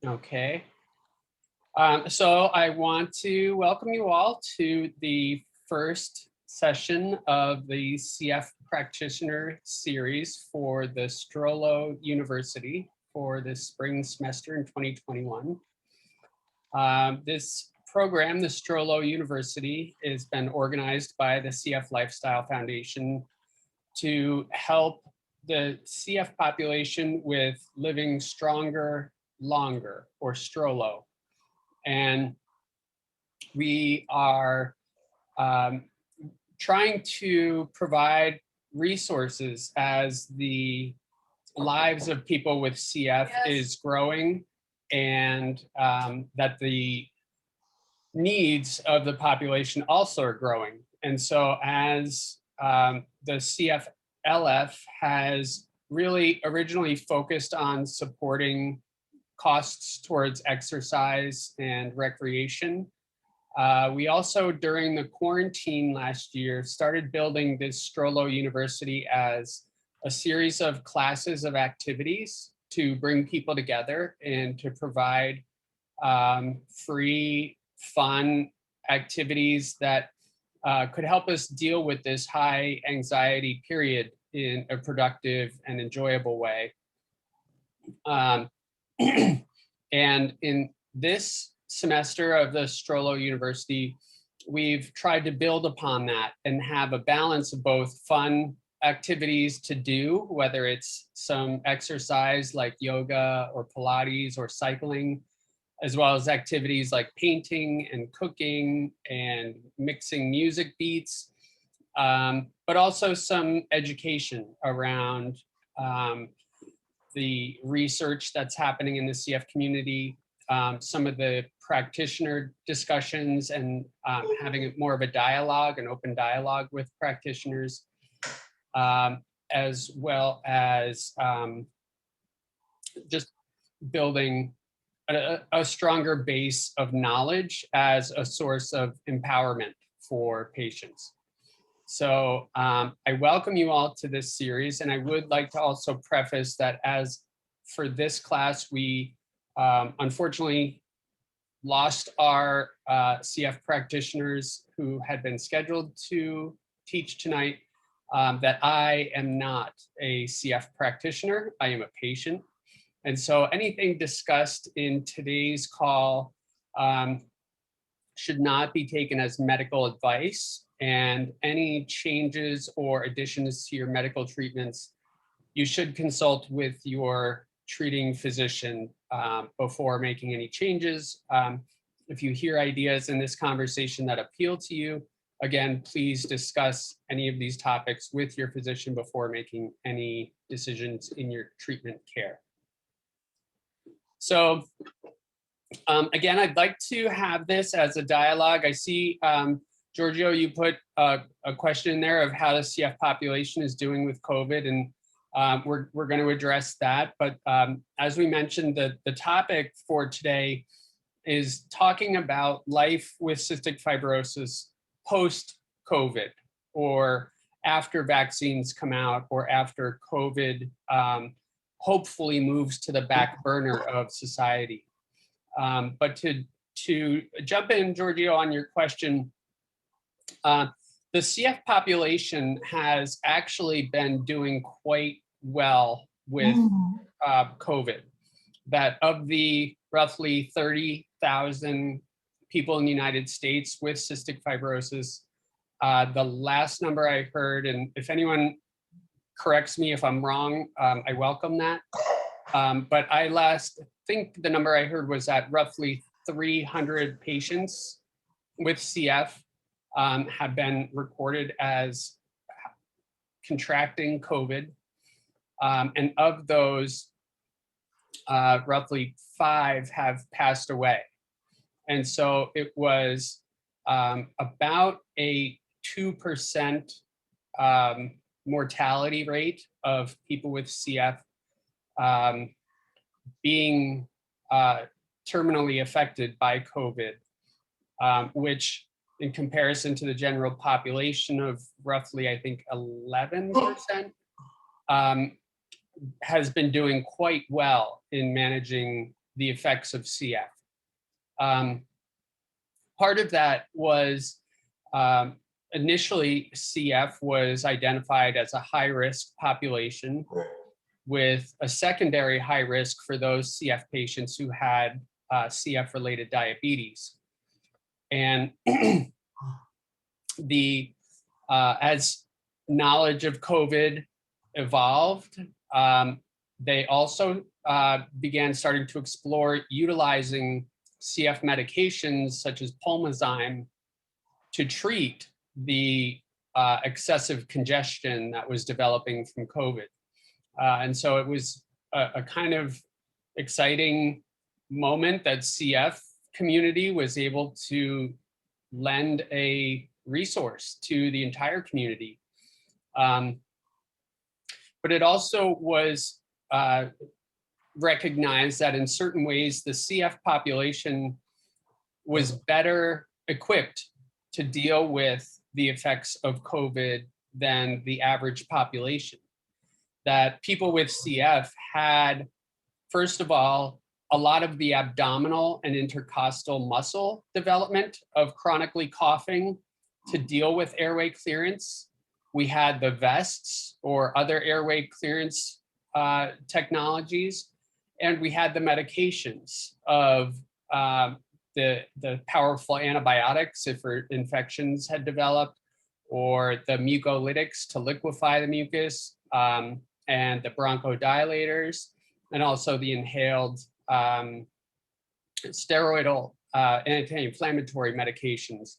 Okay. So I want to welcome you all to the first session of the CF practitioner series for the STROLO-University for the spring semester in 2021. This program, the STROLO-University, has been organized by the CF Lifestyle Foundation to help the CF population with living stronger, longer, or STROLO. And we are trying to provide resources as the lives of people with CF is growing, and that the needs of the population also are growing. And so as the CFLF has really originally focused on supporting costs towards exercise and recreation. We also, during the quarantine last year, started building this STROLO-University as a series of classes of activities to bring people together and to provide free, fun activities that could help us deal with this high anxiety period in a productive and enjoyable way. And in this semester of the STROLO-University, we've tried to build upon that and have a balance of both fun activities to do, whether it's some exercise like yoga or Pilates or cycling, as well as activities like painting and cooking and mixing music beats, but also some education around the research that's happening in the CF community, some of the practitioner discussions, and having more of a dialogue, an open dialogue with practitioners, as well as just building a stronger base of knowledge as a source of empowerment for patients. So I welcome you all to this series, and I would like to also preface that as for this class, we unfortunately lost our CF practitioners who had been scheduled to teach tonight, that I am not a CF practitioner, I am a patient. And so anything discussed in today's call should not be taken as medical advice, and any changes or additions to your medical treatments, you should consult with your treating physician before making any changes. If you hear ideas in this conversation that appeal to you, again, please discuss any of these topics with your physician before making any decisions in your treatment care. So again, I'd like to have this as a dialogue. I see, Giorgio, you put a question in there of how the CF population is doing with COVID, and we're going to address that. But as we mentioned, the topic for today is talking about life with cystic fibrosis post-COVID, or after vaccines come out, or after COVID hopefully moves to the back burner of society. But to jump in, Giorgio, on your question, the CF population has actually been doing quite well with COVID. That of the roughly 30,000 people in the United States with cystic fibrosis, the last number I heard, and if anyone corrects me if I'm wrong, I welcome that. But I think the number I heard was that roughly 300 patients with CF have been reported as contracting COVID. And of those, roughly 5 have passed away. And so it was about a 2% mortality rate of people with CF being terminally affected by COVID, which in comparison to the general population of roughly, I think, 11%, has been doing quite well in managing the effects of CF. Part of that was initially CF was identified as a high-risk population with a secondary high risk for those CF patients who had CF-related diabetes. And as knowledge of COVID evolved, they also began starting to explore utilizing CF medications such as Pulmozyme to treat the excessive congestion that was developing from COVID. And so it was a kind of exciting moment that CF community was able to lend a resource to the entire community. But it also was recognized that in certain ways, the CF population was better equipped to deal with the effects of COVID than the average population. That people with CF had, first of all, a lot of the abdominal and intercostal muscle development of chronically coughing to deal with airway clearance. We had the vests or other airway clearance technologies, and we had the medications of the powerful antibiotics if infections had developed, or the mucolytics to liquefy the mucus, and the bronchodilators, and also the inhaled steroidal anti-inflammatory medications.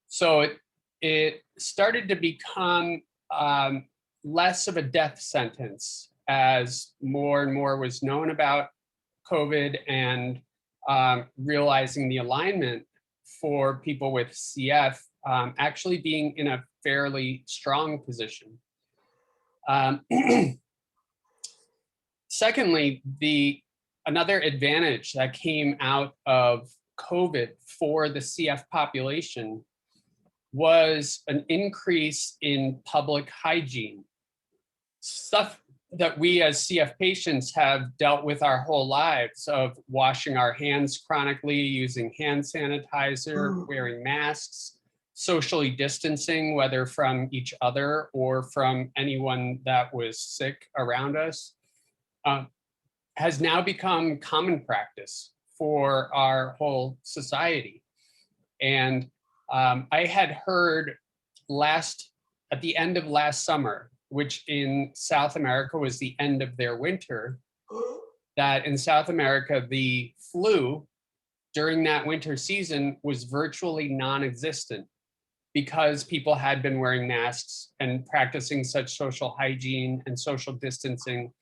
So it started to become less of a death sentence as more and more was known about COVID, and realizing the alignment for people with CF actually being in a fairly strong position. Secondly, another advantage that came out of COVID for the CF population was an increase in public hygiene. Stuff that we as CF patients have dealt with our whole lives, of washing our hands chronically, using hand sanitizer, wearing masks, socially distancing, whether from each other or from anyone that was sick around us, has now become common practice for our whole society. And I had heard at the end of last summer, which in South America was the end of their winter, that in South America, the flu during that winter season was virtually non-existent because people had been wearing masks and practicing such social hygiene and social distancing.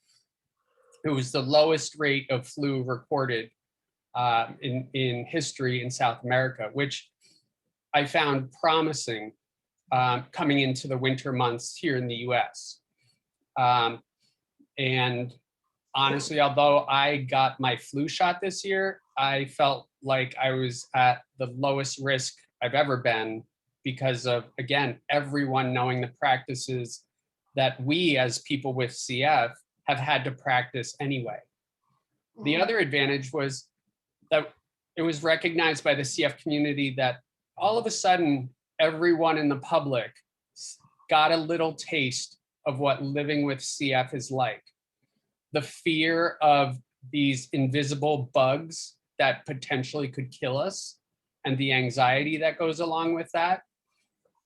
It was the lowest rate of flu recorded in history in South America, which I found promising coming into the winter months here in the US. And honestly, although I got my flu shot this year, I felt like I was at the lowest risk I've ever been because of, again, everyone knowing the practices that we as people with CF have had to practice anyway. The other advantage was that it was recognized by the CF community that all of a sudden, everyone in the public got a little taste of what living with CF is like. The fear of these invisible bugs that potentially could kill us, and the anxiety that goes along with that,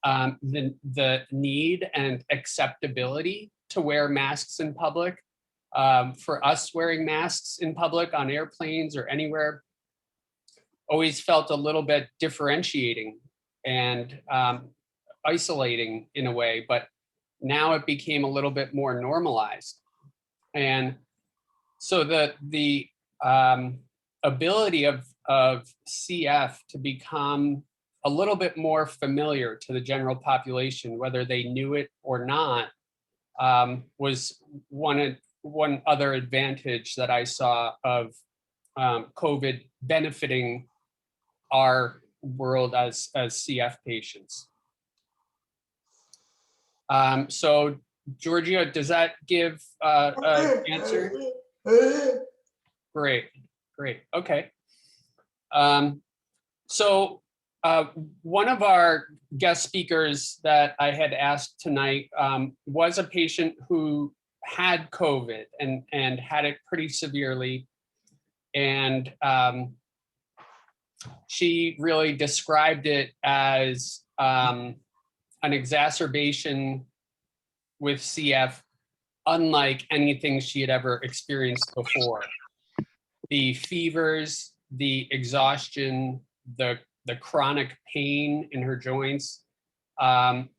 the need and acceptability to wear masks in public. For us, wearing masks in public on airplanes or anywhere always felt a little bit differentiating and isolating in a way, but now it became a little bit more normalized. And so the ability of CF to become a little bit more familiar to the general population, whether they knew it or not, was one other advantage that I saw of COVID benefiting our world as CF patients. So Giorgio, does that give an answer? Great, great. Okay. Um, so one of our guest speakers that I had asked tonight was a patient who had COVID and had it pretty severely. And she really described it as an exacerbation with CF unlike anything she had ever experienced before. The fevers, the exhaustion, the chronic pain in her joints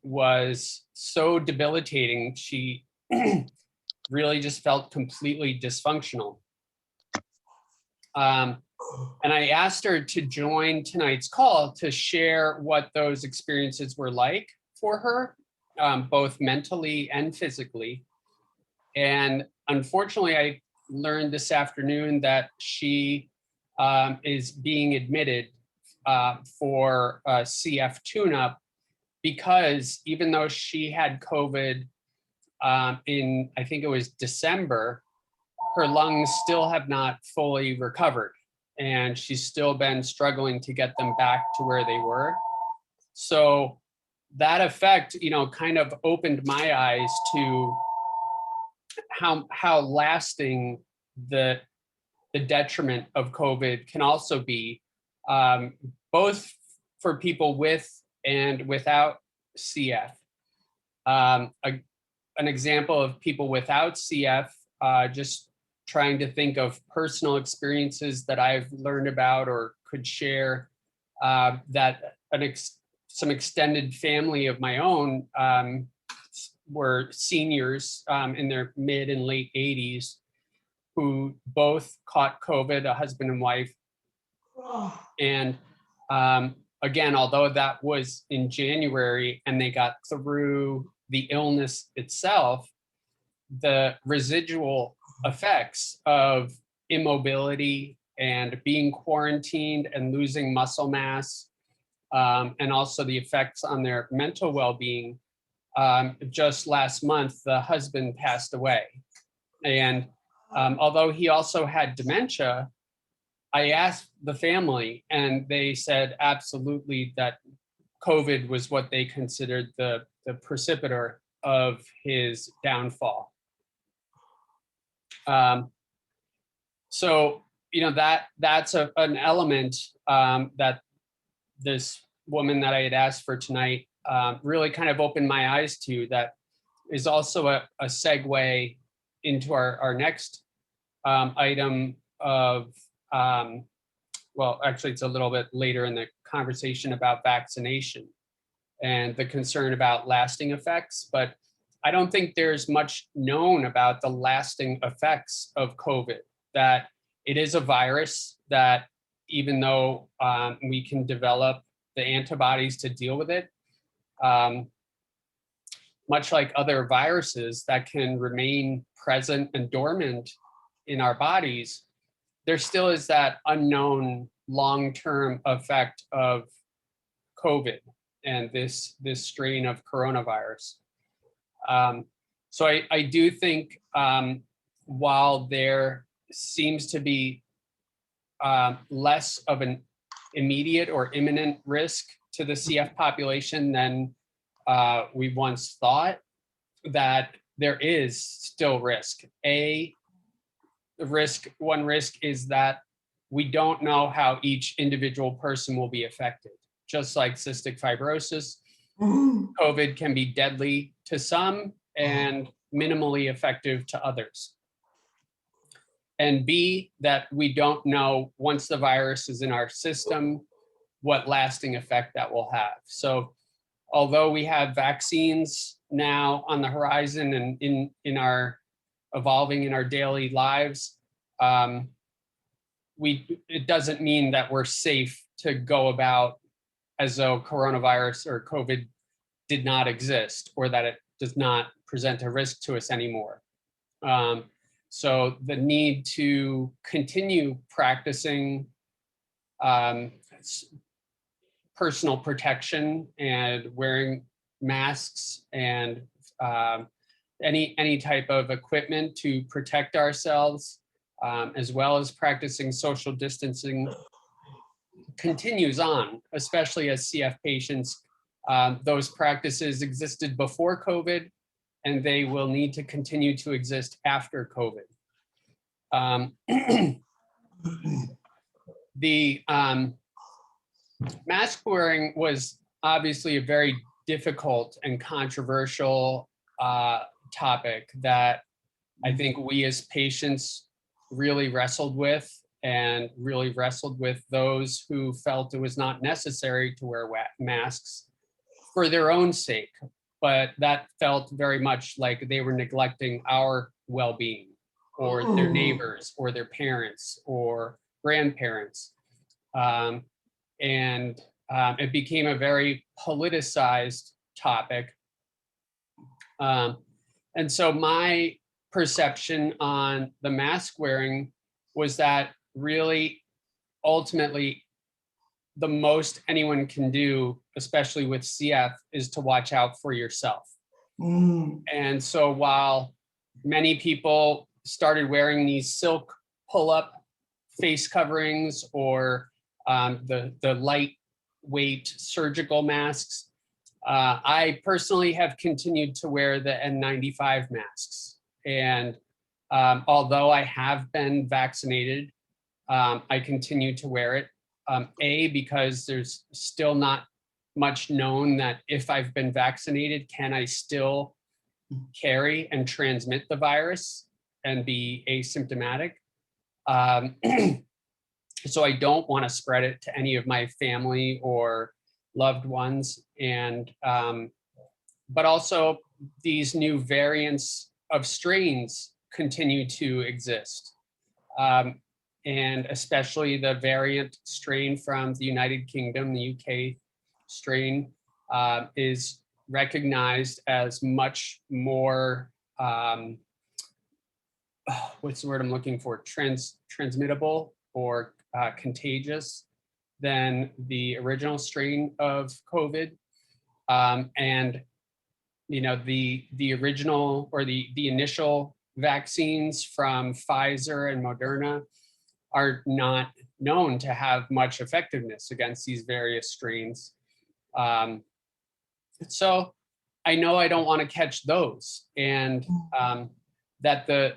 was so debilitating. She really just felt completely dysfunctional. And I asked her to join tonight's call to share what those experiences were like for her, both mentally and physically. And unfortunately, I learned this afternoon that she is being admitted for a CF tune-up because even though she had COVID in, I think it was December, her lungs still have not fully recovered. And she's still been struggling to get them back to where they were. So that effect, kind of opened my eyes to how lasting the detriment of COVID can also be, both for people with and without CF. An example of people without CF, just trying to think of personal experiences that I've learned about or could share, that some extended family of my own were seniors in their mid and late 80s who both caught COVID, a husband and wife. And again, although that was in January and they got through the illness itself, the residual effects of immobility and being quarantined and losing muscle mass, and also the effects on their mental well-being. Just last month, the husband passed away. And although he also had dementia, I asked the family and they said absolutely that COVID was what they considered the precipitator of his downfall. So, that's an element that this woman that I had asked for tonight really kind of opened my eyes to, that is also a segue into our next item of, well, actually it's a little bit later in the conversation about vaccination and the concern about lasting effects. But I don't think there's much known about the lasting effects of COVID, that it is a virus that even though we can develop the antibodies to deal with it, much like other viruses that can remain present and dormant in our bodies, there still is that unknown long-term effect of COVID and this strain of coronavirus. So I do think while there seems to be less of an immediate or imminent risk to the CF population than we once thought, that there is still risk. One risk is that we don't know how each individual person will be affected. Just like cystic fibrosis, COVID can be deadly to some and minimally effective to others. And B, that we don't know once the virus is in our system, what lasting effect that will have. So although we have vaccines now on the horizon and in our evolving in our daily lives, it doesn't mean that we're safe to go about as though coronavirus or COVID did not exist, or that it does not present a risk to us anymore. So the need to continue practicing personal protection and wearing masks and any type of equipment to protect ourselves as well as practicing social distancing, continues on, especially as CF patients. Those practices existed before COVID, and they will need to continue to exist after COVID. The mask wearing was obviously a very difficult and controversial topic that I think we as patients really wrestled with, and really wrestled with those who felt it was not necessary to wear masks for their own sake. But that felt very much like they were neglecting our well-being, or their neighbors, or their parents, or grandparents. It became a very politicized topic. And so my perception on the mask wearing was that really, ultimately, the most anyone can do, especially with CF, is to watch out for yourself. And so while many people started wearing these silk pull-up face coverings, or the lightweight surgical masks, I personally have continued to wear the N95 masks. And although I have been vaccinated, I continue to wear it. Because there's still not much known that if I've been vaccinated, can I still carry and transmit the virus and be asymptomatic? So I don't want to spread it to any of my family or loved ones. And but also, these new variants of strains continue to exist. And especially the variant strain from the United Kingdom, the UK strain, is recognized as much more, what's the word I'm looking for? Transmittable or contagious than the original strain of COVID. And the original, or the initial vaccines from Pfizer and Moderna are not known to have much effectiveness against these various strains. So I know I don't want to catch those, and that the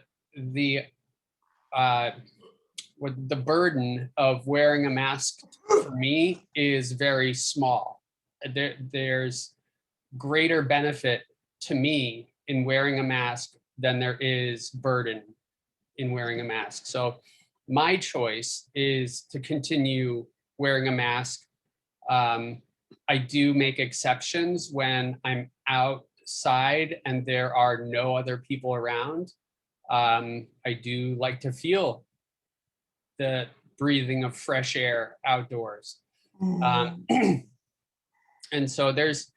burden of wearing a mask for me is very small. There's greater benefit to me in wearing a mask than there is burden in wearing a mask. So my choice is to continue wearing a mask. I do make exceptions when I'm outside and there are no other people around. I do like to feel the breathing of fresh air outdoors. And so there's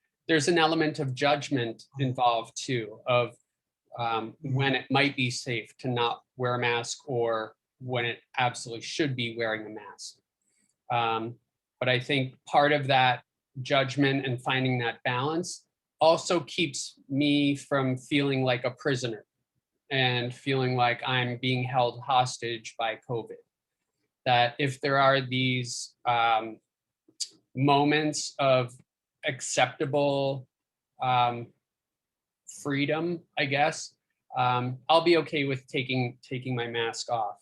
an element of judgment involved too, of when it might be safe to not wear a mask, or when it absolutely should be wearing a mask. But I think part of that judgment and finding that balance also keeps me from feeling like a prisoner and feeling like I'm being held hostage by COVID. That if there are these moments of acceptable freedom, I guess, I'll be okay with taking my mask off.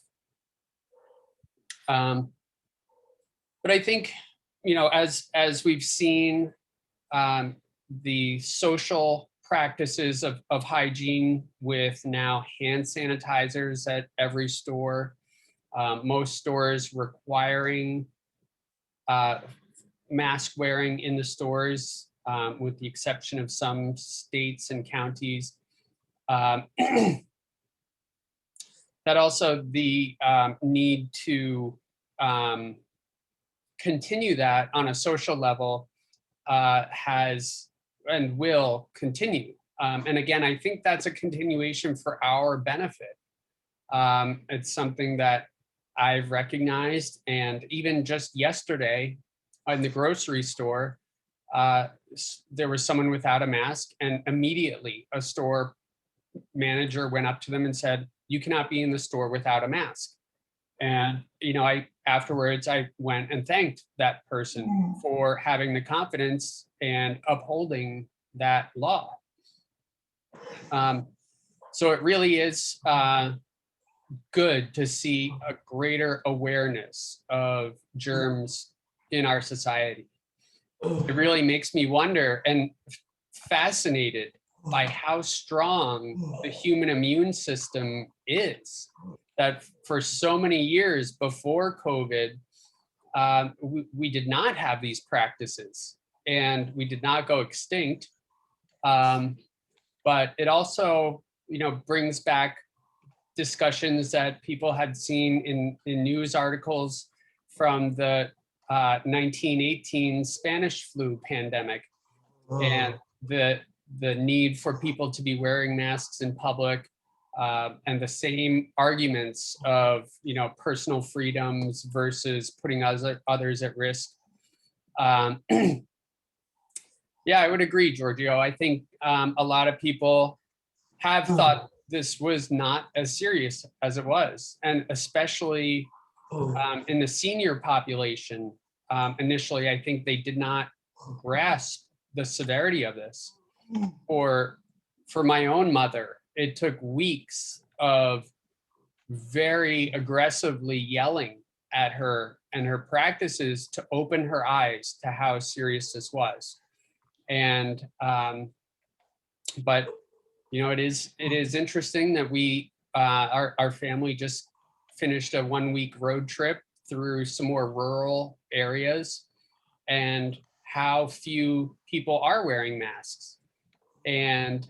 But I think, as we've seen, the social practices of hygiene, with now hand sanitizers at every store, most stores requiring mask wearing in the stores, with the exception of some states and counties. That also the need to continue that on a social level has and will continue. And again, I think that's a continuation for our benefit. It's something that I've recognized, and even just yesterday in the grocery store, there was someone without a mask, and immediately a store manager went up to them and said, "You cannot be in the store without a mask." And, afterwards I went and thanked that person for having the confidence and upholding that law. So it really is good to see a greater awareness of germs in our society. It really makes me wonder and fascinated by how strong the human immune system is. That for so many years before COVID, we did not have these practices and we did not go extinct. But it also, brings back discussions that people had seen in news articles from the 1918 Spanish flu pandemic, and the need for people to be wearing masks in public, and the same arguments of personal freedoms versus putting others at risk. Yeah, I would agree, Giorgio. I think a lot of people have thought this was not as serious as it was, and especially in the senior population. Initially, I think they did not grasp the severity of this. For my own mother, it took weeks of very aggressively yelling at her and her practices to open her eyes to how serious this was. And but it is interesting that we our family just finished a 1-week road trip through some more rural areas, and how few people are wearing masks. And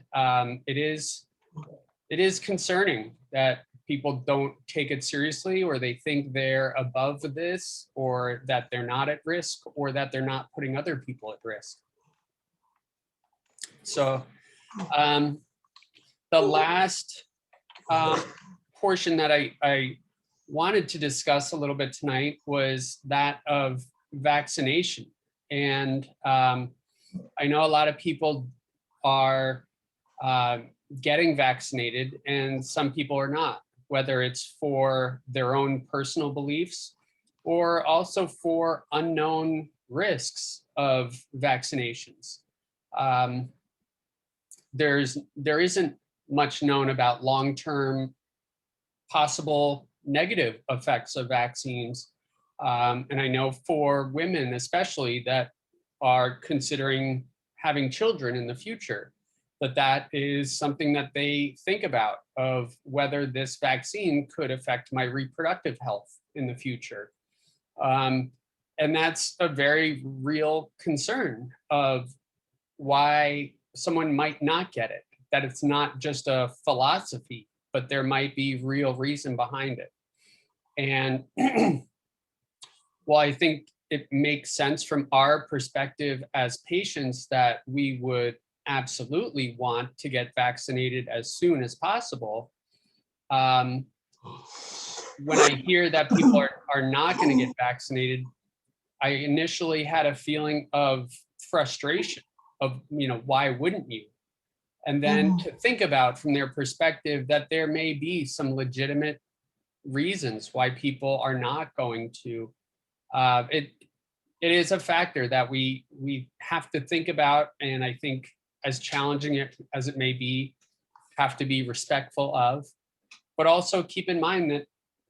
it is concerning that people don't take it seriously, or they think they're above this, or that they're not at risk, or that they're not putting other people at risk. So the last portion that I wanted to discuss a little bit tonight was that of vaccination. And I know a lot of people are getting vaccinated and some people are not, whether it's for their own personal beliefs or also for unknown risks of vaccinations. There isn't much known about long-term possible negative effects of vaccines. And I know for women especially that are considering having children in the future, that is something that they think about, of whether this vaccine could affect my reproductive health in the future. And that's a very real concern of why someone might not get it, that it's not just a philosophy, but there might be real reason behind it. And while I think it makes sense from our perspective as patients that we would absolutely want to get vaccinated as soon as possible, when I hear that people are not going to get vaccinated, I initially had a feeling of frustration of, why wouldn't you? And then to think about from their perspective that there may be some legitimate reasons why people are not going to. It is a factor that we have to think about, and I think, as challenging as it may be, have to be respectful of, but also keep in mind that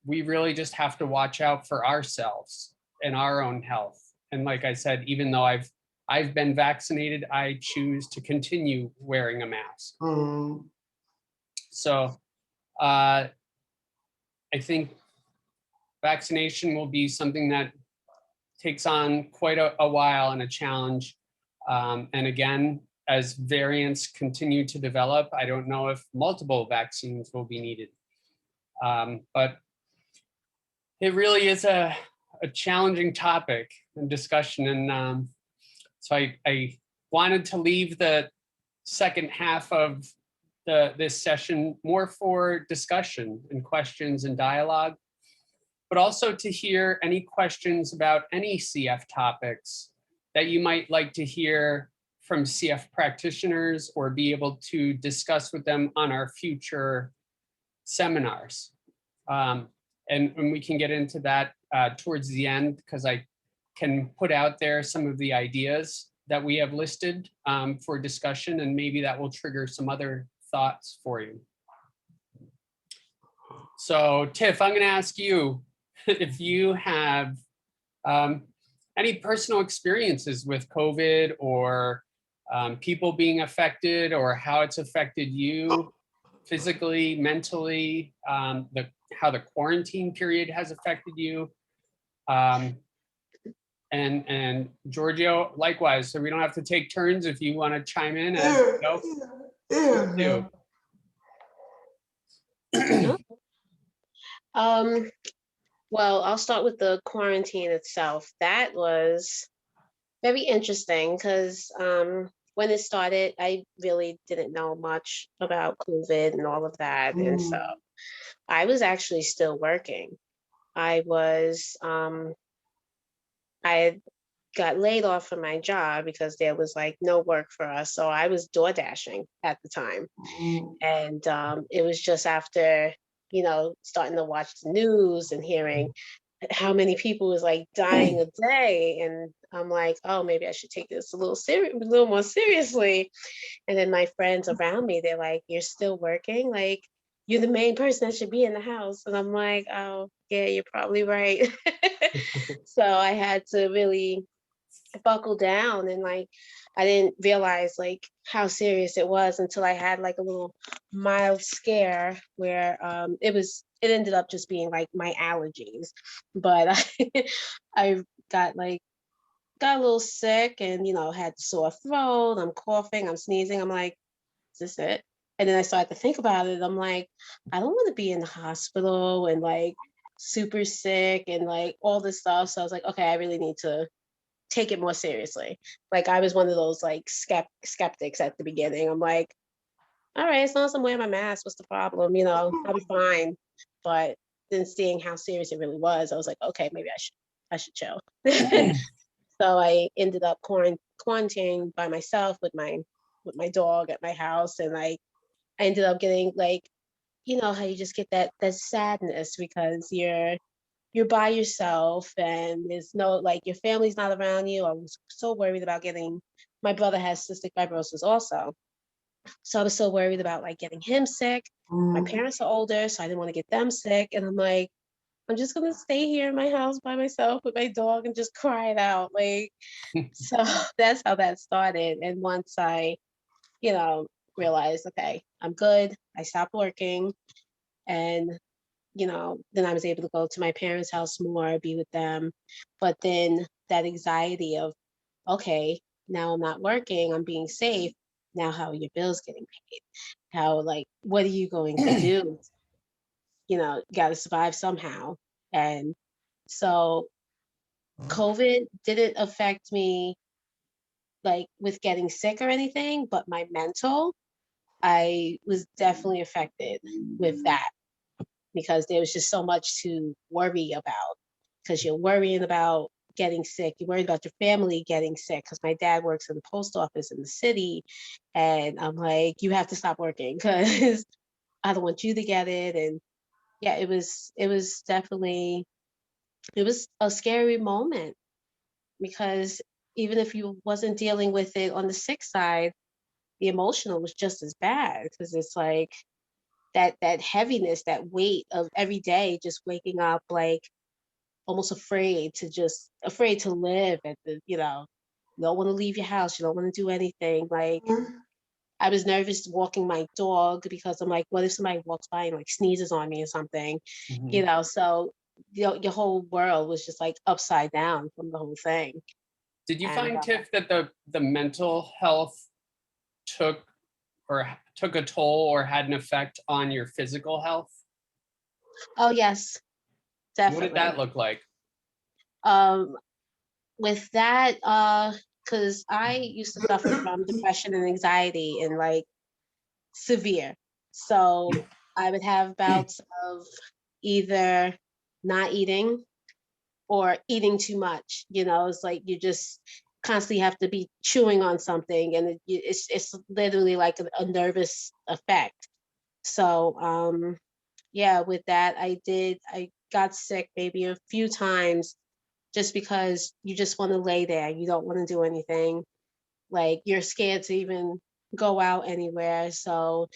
we really just have to watch out for ourselves and our own health. And like I said, even though I've been vaccinated, I choose to continue wearing a mask. So I think vaccination will be something that takes on quite a while and a challenge. And again, as variants continue to develop, I don't know if multiple vaccines will be needed. But it really is a challenging topic and discussion. And so I wanted to leave the second half of this session more for discussion and questions and dialogue, but also to hear any questions about any CF topics that you might like to hear from CF practitioners, or be able to discuss with them on our future seminars. and we can get into that towards the end, because I can put out there some of the ideas that we have listed for discussion, and maybe that will trigger some other thoughts for you. So Tiff, I'm going to ask you if you have any personal experiences with COVID, or people being affected, or how it's affected you physically, mentally, how the quarantine period has affected you. And Giorgio, likewise, so we don't have to take turns. If you want to chime in as you go, please do. Well, I'll start with the quarantine itself. That was very interesting because when it started, I really didn't know much about COVID and all of that. And so I was actually still working. I had got laid off from my job because there was like no work for us. So I was door dashing at the time. And it was just after, starting to watch the news and hearing how many people was like dying a day. And I'm like, oh, maybe I should take this a little more seriously. And then my friends around me, they're like, you're still working? Like, you're the main person that should be in the house. And I'm like, oh, yeah, you're probably right. So I had to really buckle down, and like I didn't realize like how serious it was until I had like a little mild scare where it ended up just being like my allergies. But I got a little sick, and had sore throat, I'm coughing, I'm sneezing, I'm like, is this it? And then I started to think about it. I'm like, I don't want to be in the hospital and like super sick and like all this stuff. So I was like, okay, I really need to take it more seriously. Like I was one of those like skeptics at the beginning. I'm like, all right, as long as I'm wearing my mask, what's the problem? I'll be fine. But then seeing how serious it really was, I was like, okay, maybe I should chill. So I ended up quarantining by myself with my dog at my house, and I ended up getting like, how you just get that sadness because you're by yourself and there's no, like, your family's not around you. I was so worried about my brother has cystic fibrosis also. So I was so worried about like getting him sick. My parents are older, so I didn't want to get them sick. And I'm like, I'm just going to stay here in my house by myself with my dog and just cry it out. Like, so that's how that started. And once I, realized, okay, I'm good. I stopped working, and then I was able to go to my parents' house more, be with them. But then that anxiety of, okay, now I'm not working, I'm being safe. Now, how are your bills getting paid? How, like, what are you going to do? You got to survive somehow. And so COVID didn't affect me like with getting sick or anything, but my mental, I was definitely affected with that, because there was just so much to worry about, because you're worrying about getting sick, you're worried about your family getting sick, because my dad works in the post office in the city, and I'm like, you have to stop working because I don't want you to get it. And yeah, it was definitely, it was a scary moment, because even if you wasn't dealing with it on the sick side, the emotional was just as bad, because it's like that heaviness, that weight of every day just waking up like almost afraid to live at the, you don't want to leave your house, you don't want to do anything. Like I was nervous walking my dog because I'm like, what if somebody walks by and like sneezes on me or something? So your whole world was just like upside down from the whole thing. Did you And find, Tiff, that the mental health took a toll or had an effect on your physical health? oh yes, What did that definitely. look like? um with that, because I used to suffer from depression and anxiety, and like severe. So I would have bouts of either not eating or eating too much. It's like you just constantly have to be chewing on something, and it's literally like a nervous effect. So yeah, with that, I got sick maybe a few times just because you just want to lay there. You don't want to do anything. Like you're scared to even go out anywhere. So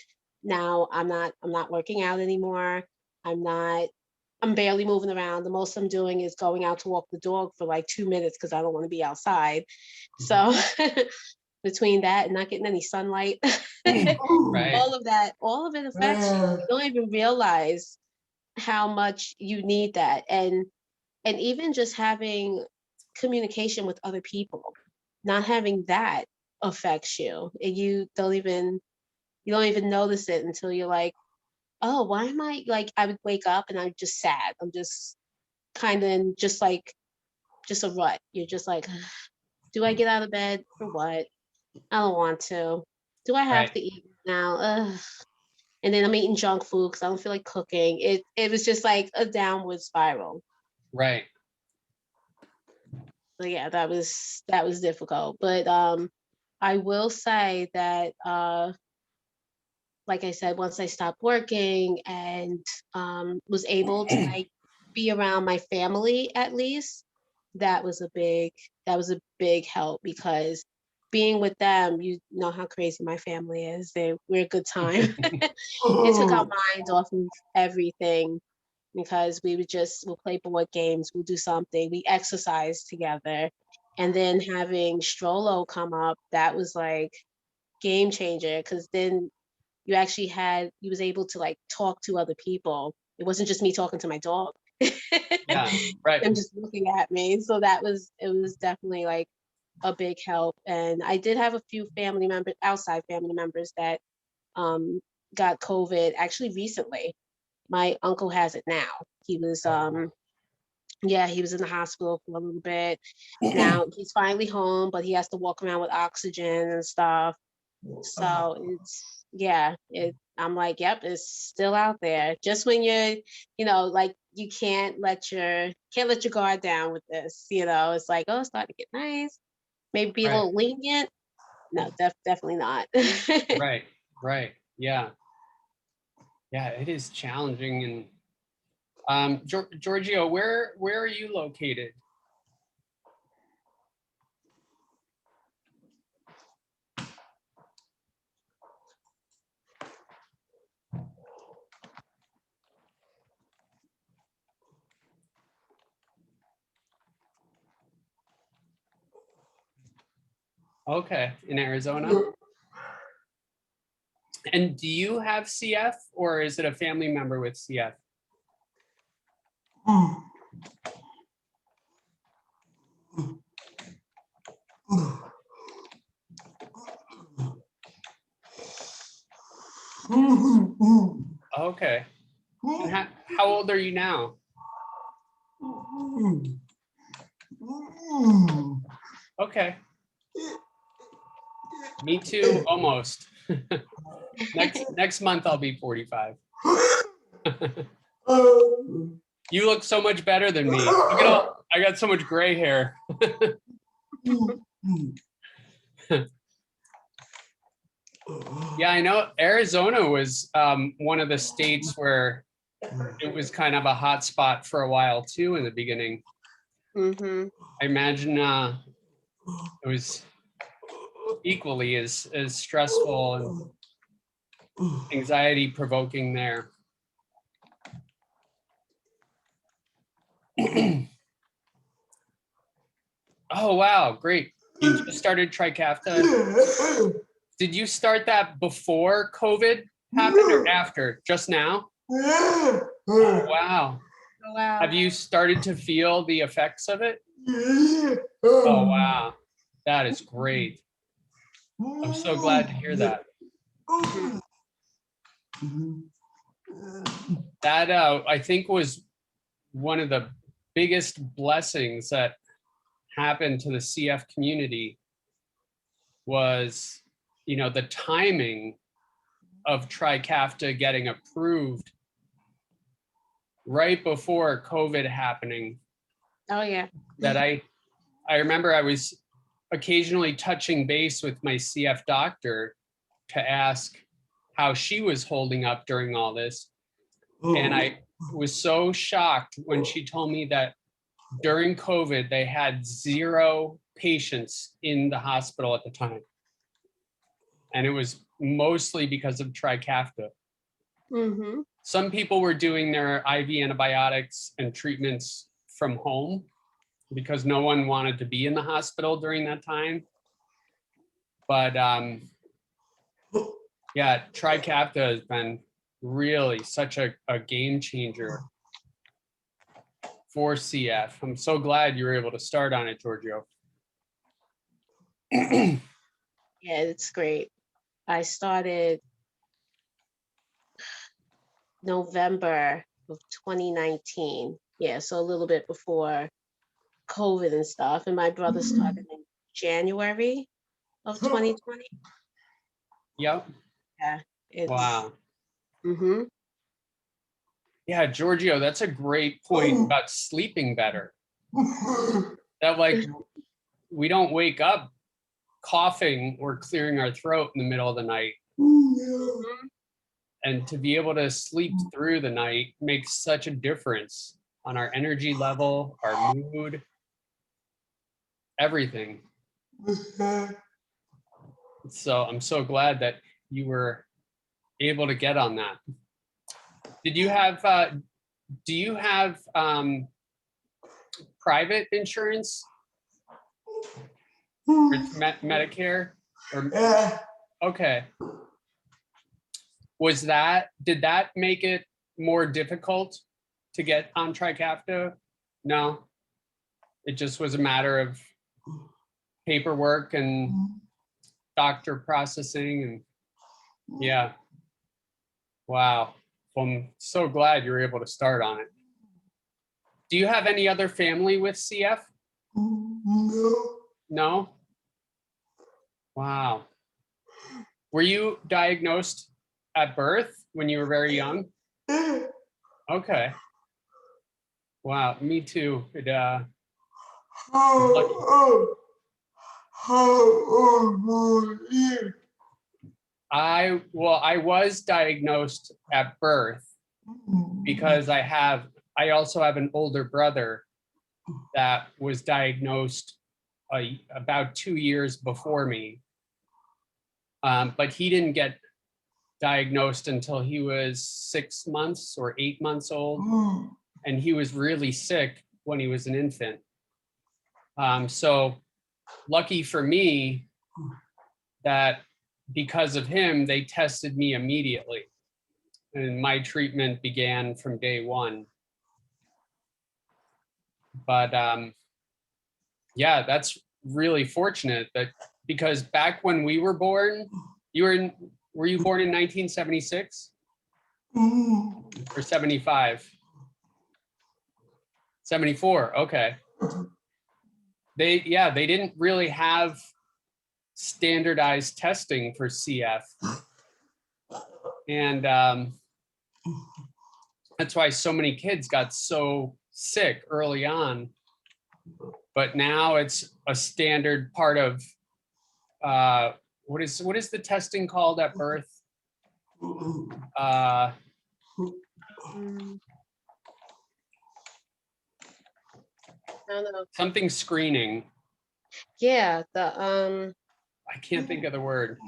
now I'm not working out anymore. I'm not I'm barely moving around. The most I'm doing is going out to walk the dog for like 2 minutes because I don't want to be outside. Mhm. So between that and not getting any sunlight, Right. all of it affects you. You don't even realize how much you need that. And even just having communication with other people, not having that affects you. And you don't even notice it until you're like, oh, why am I like I would wake up and I'm just sad. I'm just kind of in just like just a rut. You're just like, do I get out of bed for what? I don't want to. Do I have Right. to eat now? Ugh. And then I'm eating junk food because I don't feel like cooking. It was just like a downward spiral. Right. So yeah, that was difficult. But I will say that like I said, once I stopped working and was able to like be around my family at least, that was that was a big help because being with them, you know how crazy my family is. We're a good time. It took our minds off of everything because we'll play board games, we'll do something, we exercise together. And then having Strollo come up, that was like game changer because then you was able to like talk to other people. It wasn't just me talking to my dog. Yeah. Right. Them just looking at me. So it was definitely like a big help. And I did have a few family members, outside family members that um got COVID actually recently. My uncle has it now. He was yeah, he was in the hospital for a little bit. Now he's finally home, but he has to walk around with oxygen and stuff. So it's yeah, I'm like, yep, it's still out there. Just when you're, like you can't let your guard down with this, It's like, oh, it's starting to get nice. Maybe be a Right. little lenient. No, definitely not. Right. Right. Yeah. Yeah. It is challenging. And Giorgio, where are you located? Okay, in Arizona. And do you have CF or is it a family member with CF? Okay. And how old are you now? Okay. Me too, almost. Next month I'll be 45. You look so much better than me. Look at all, I got so much gray hair. Yeah, I know Arizona was one of the states where it was kind of a hot spot for a while too in the beginning. Hmm. I imagine it was equally as stressful and anxiety provoking there. Oh wow, great. You just started Trikafta. Did you start that before COVID happened or after? Just now? Oh wow. Oh, wow. Have you started to feel the effects of it? Oh wow. That is great. I'm so glad to hear that. That I think was one of the biggest blessings that happened to the CF community was, the timing of Trikafta getting approved right before COVID happening. Oh yeah. That I remember I was occasionally touching base with my CF doctor to ask how she was holding up during all this. And I was so shocked when she told me that during COVID, they had 0 patients in the hospital at the time. And it was mostly because of Trikafta. Mm-hmm. Some people were doing their IV antibiotics and treatments from home because no one wanted to be in the hospital during that time. But yeah, Trikafta has been really such a game changer for CF. I'm so glad you were able to start on it, Giorgio. Yeah, it's great. I started November of 2019. Yeah, so a little bit before COVID and stuff. And my brother started in January of 2020. Yep. Yeah, it's Wow. mm-hmm. Yeah, Giorgio, that's a great point about sleeping better. That like we don't wake up coughing or clearing our throat in the middle of the night. Mm-hmm. And to be able to sleep through the night makes such a difference on our energy level, our mood, everything. So I'm so glad that you were able to get on that. Did you have, do you have private insurance? Or it's Medicare? Or, okay. Did that make it more difficult to get on Trikafta? No, it just was a matter of paperwork and doctor processing and yeah. Wow. Well, I'm so glad you were able to start on it. Do you have any other family with CF? No? Wow. Were you diagnosed at birth when you were very young? Okay. Wow, me too. How old were you? I was diagnosed at birth because I also have an older brother that was diagnosed about 2 years before me. But he didn't get diagnosed until he was 6 months or 8 months old. And he was really sick when he was an infant. So lucky for me that because of him, they tested me immediately. And my treatment began from day one. But yeah, that's really fortunate that because back when we were born, were you born in 1976 or 75? 74, okay. They didn't really have standardized testing for CF. And that's why so many kids got so sick early on. But now it's a standard part of, what is the testing called at birth? I don't know. Something screening. Yeah, I can't think of the word.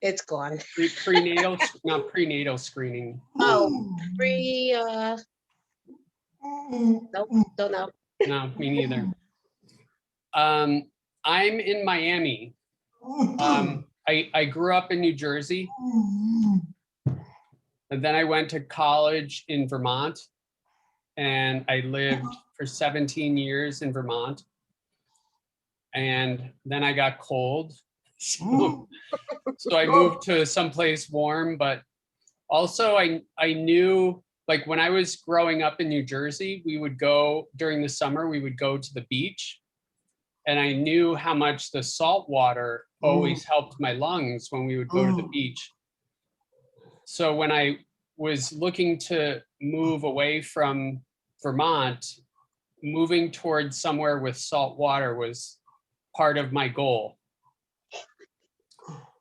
it's gone. Prenatal, not prenatal screening. Oh, nope, don't know. No, me neither. I'm in Miami. I grew up in New Jersey. And then I went to college in Vermont. And I lived for 17 years in Vermont. And then I got cold. So I moved to someplace warm, but also I knew, like when I was growing up in New Jersey, we would go during the summer, we would go to the beach. And I knew how much the salt water always helped my lungs when we would go to the beach. So when I was looking to move away from Vermont, moving towards somewhere with salt water was part of my goal.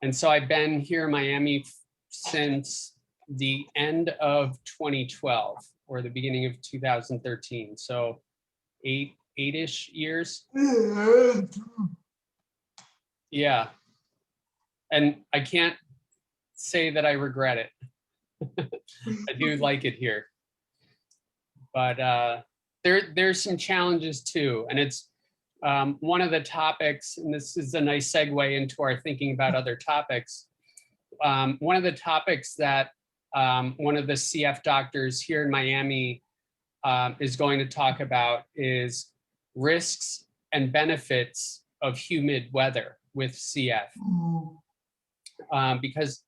And so I've been here in Miami since the end of 2012 or the beginning of 2013. So eight-ish years. Yeah. And I can't say that I regret it. I do like it here. But there's some challenges too. And it's one of the topics, and this is a nice segue into our thinking about other topics. One of the topics that one of the CF doctors here in Miami is going to talk about is risks and benefits of humid weather with CF. Because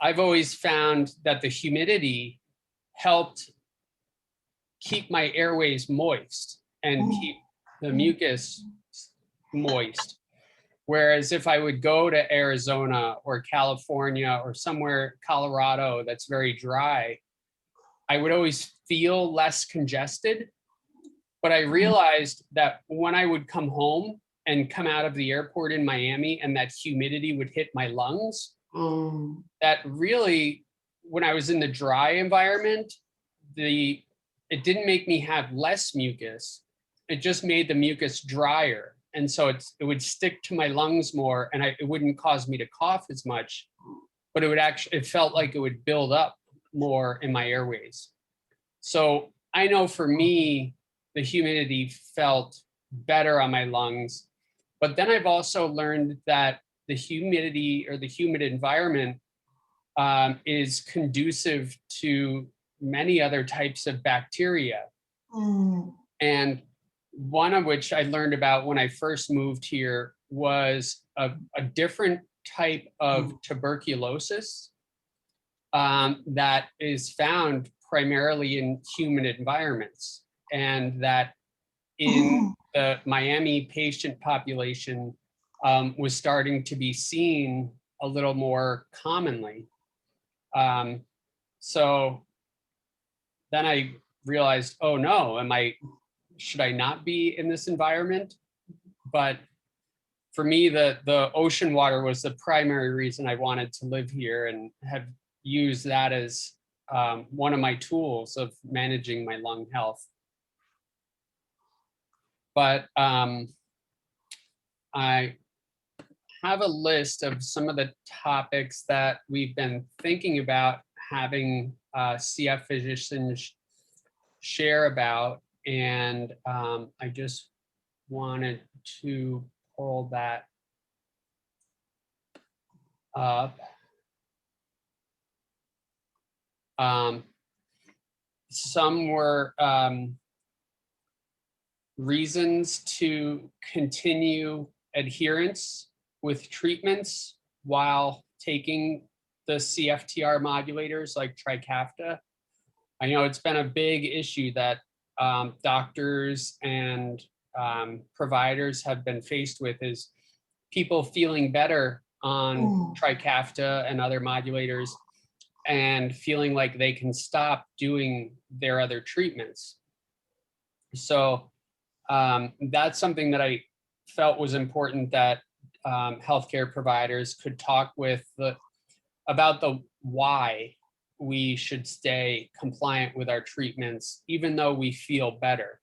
I've always found that the humidity helped keep my airways moist and keep the mucus moist. Whereas if I would go to Arizona or California or somewhere, Colorado, that's very dry, I would always feel less congested. But I realized that when I would come home and come out of the airport in Miami and that humidity would hit my lungs, that really, when I was in the dry environment, it didn't make me have less mucus. It just made the mucus drier. And so it would stick to my lungs more, and it wouldn't cause me to cough as much, but it felt like it would build up more in my airways. So I know for me, the humidity felt better on my lungs, but then I've also learned that the humidity or the humid environment is conducive to many other types of bacteria. And one of which I learned about when I first moved here was a different type of tuberculosis that is found primarily in humid environments, and that in the Miami patient population was starting to be seen a little more commonly. So then I realized, oh no, should I not be in this environment? But for me, the ocean water was the primary reason I wanted to live here, and have used that as one of my tools of managing my lung health. But I have a list of some of the topics that we've been thinking about having CF physicians share about. And I just wanted to pull that up. Some were reasons to continue adherence with treatments while taking the CFTR modulators like Trikafta. I know it's been a big issue that doctors and providers have been faced with, is people feeling better on Trikafta and other modulators and feeling like they can stop doing their other treatments. So that's something that I felt was important, that healthcare providers could talk with about the why we should stay compliant with our treatments, even though we feel better.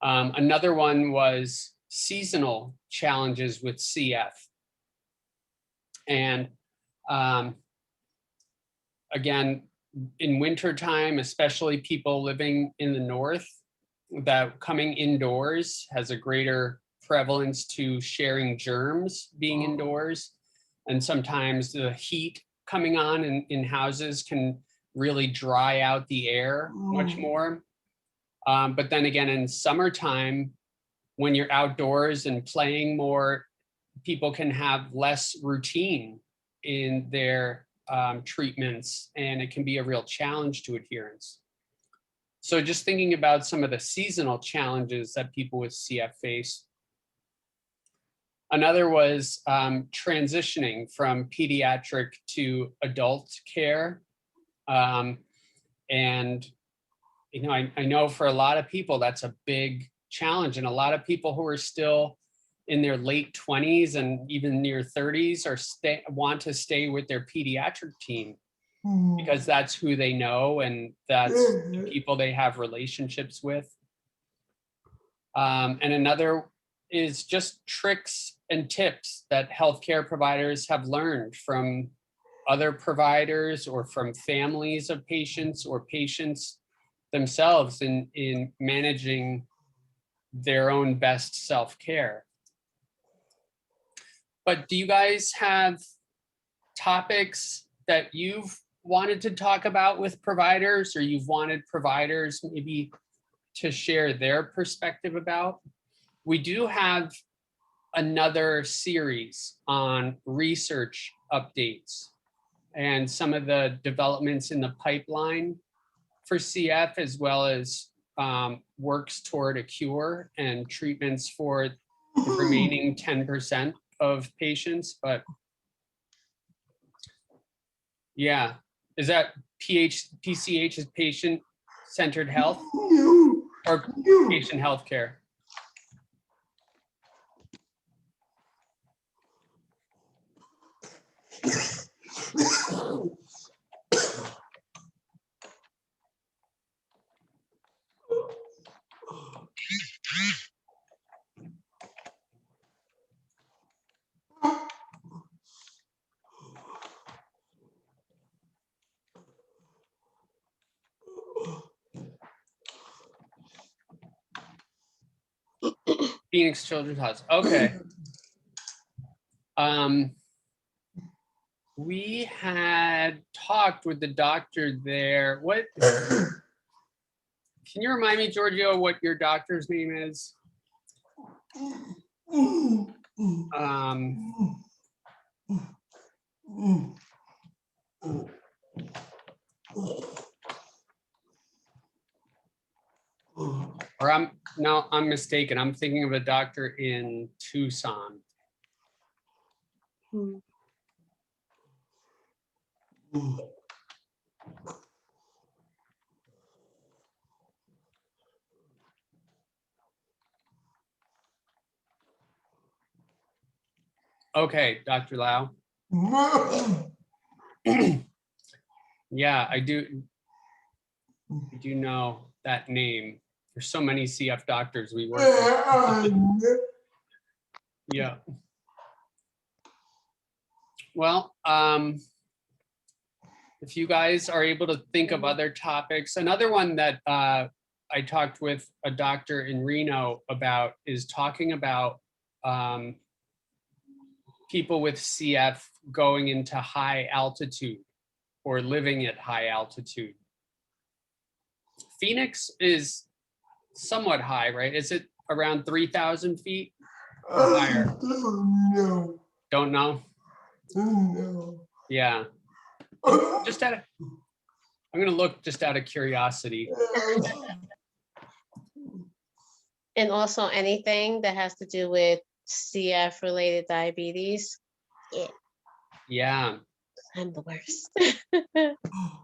Another one was seasonal challenges with CF. And again, in wintertime, especially people living in the north, that coming indoors has a greater prevalence to sharing germs being indoors. And sometimes the heat coming on in houses can really dry out the air much more. But then again, in summertime, when you're outdoors and playing more, people can have less routine in their treatments, and it can be a real challenge to adherence. So just thinking about some of the seasonal challenges that people with CF face. Another was transitioning from pediatric to adult care. And you know, I know for a lot of people, that's a big challenge. And a lot of people who are still in their late 20s and even near 30s want to stay with their pediatric team. because that's who they know and that's the people they have relationships with. And another is just tricks and tips that healthcare providers have learned from other providers or from families of patients or patients themselves in managing their own best self-care. But do you guys have topics that you've wanted to talk about with providers, or you've wanted providers maybe to share their perspective about? We do have another series on research updates and some of the developments in the pipeline for CF, as well as works toward a cure and treatments for the remaining 10% of patients. But yeah, is that PCH is patient-centered health or patient healthcare? Phoenix Children's Hospital. Okay. We had talked with the doctor there. What? Can you remind me, Giorgio, what your doctor's name is? Or I'm mistaken. I'm thinking of a doctor in Tucson. Okay, Dr. Lau. Yeah, I do know that name. There's so many CF doctors we work with. Yeah. Well, if you guys are able to think of other topics, another one that I talked with a doctor in Reno about is talking about people with CF going into high altitude or living at high altitude. Phoenix is somewhat high, right? Is it around 3,000 feet or higher? No. Don't know? No. Yeah. I'm gonna look just out of curiosity. And also anything that has to do with CF related diabetes. Yeah. I'm the worst.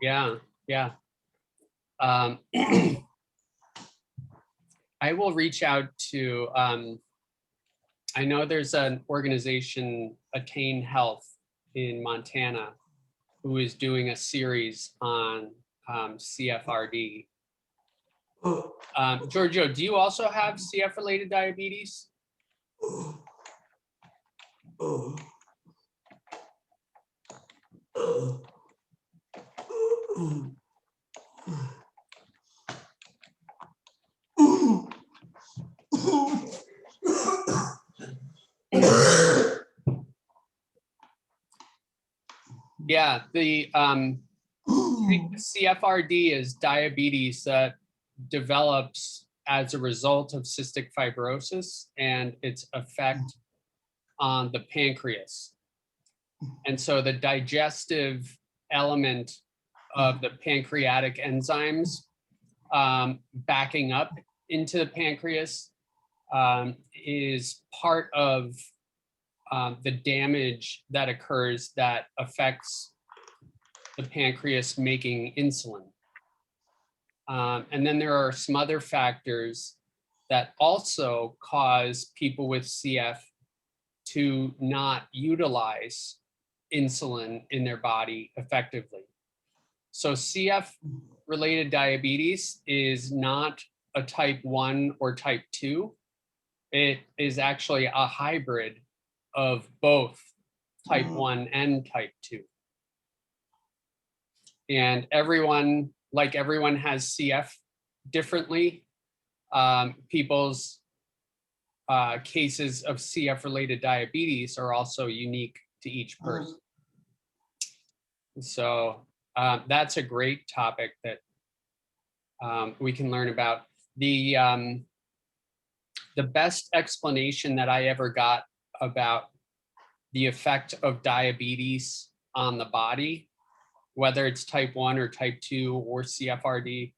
Yeah. I will reach out to, I know there's an organization, Attain Health in Montana, who is doing a series on CFRD. Giorgio, do you also have CF related diabetes? Yeah, the CFRD is diabetes that develops as a result of cystic fibrosis and its effect on the pancreas. And so the digestive element of the pancreatic enzymes backing up into the pancreas is part of the damage that occurs that affects the pancreas making insulin. And then there are some other factors that also cause people with CF to not utilize insulin in their body effectively. So CF related diabetes is not a type 1 or type 2. It is actually a hybrid of both type 1 and type 2. And everyone has CF differently. People's cases of CF related diabetes are also unique to each person. So that's a great topic that we can learn about. The best explanation that I ever got about the effect of diabetes on the body, whether it's type 1 or type 2 or CFRD,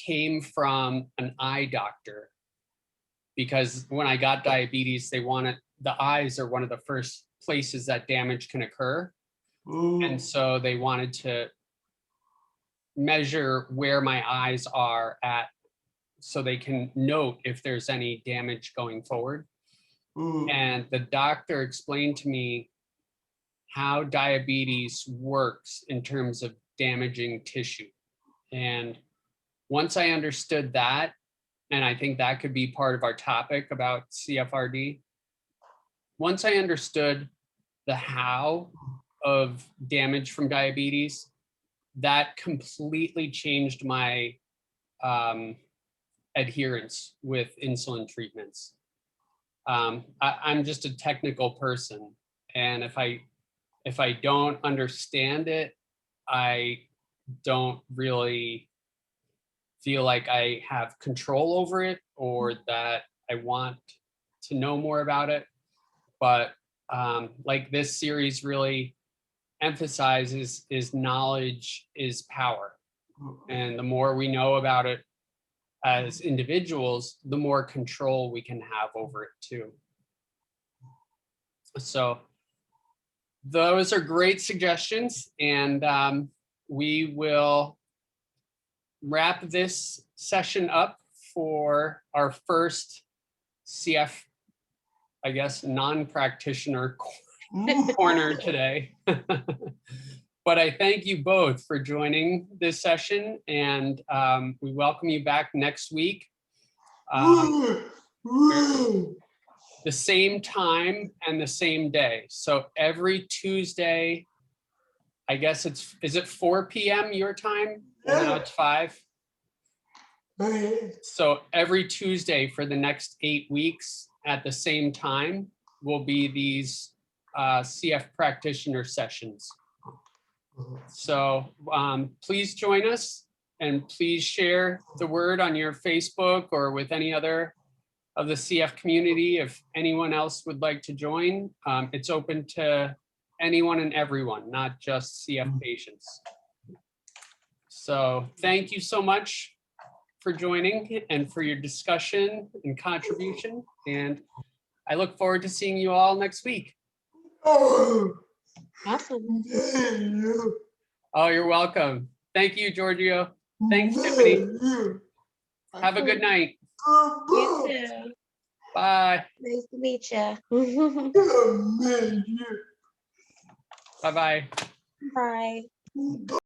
came from an eye doctor. Because when I got diabetes, the eyes are one of the first places that damage can occur. And so they wanted to measure where my eyes are at so they can note if there's any damage going forward. And the doctor explained to me how diabetes works in terms of damaging tissue. And once I understood that, and I think that could be part of our topic about CFRD, once I understood the how of damage from diabetes, that completely changed my adherence with insulin treatments. I'm just a technical person, and if I don't understand it, I don't really feel like I have control over it or that I want to know more about it. But like this series really emphasizes is knowledge is power. And the more we know about it as individuals, the more control we can have over it too. So those are great suggestions, and we will wrap this session up for our first CF, I guess, non-practitioner corner today. But I thank you both for joining this session, and we welcome you back next week. The same time and the same day. So every Tuesday, I guess is it 4 p.m. your time? Now it's 5. So every Tuesday for the next 8 weeks at the same time will be these CF practitioner sessions. So please join us, and please share the word on your Facebook or with any other of the CF community. If anyone else would like to join, it's open to anyone and everyone, not just CF patients. So thank you so much for joining and for your discussion and contribution. And I look forward to seeing you all next week. Awesome. Oh, you're welcome. Thank you, Giorgio. Thanks, Tiffany. Have a good night. You too. Bye. Nice to meet you. Bye-bye. Bye.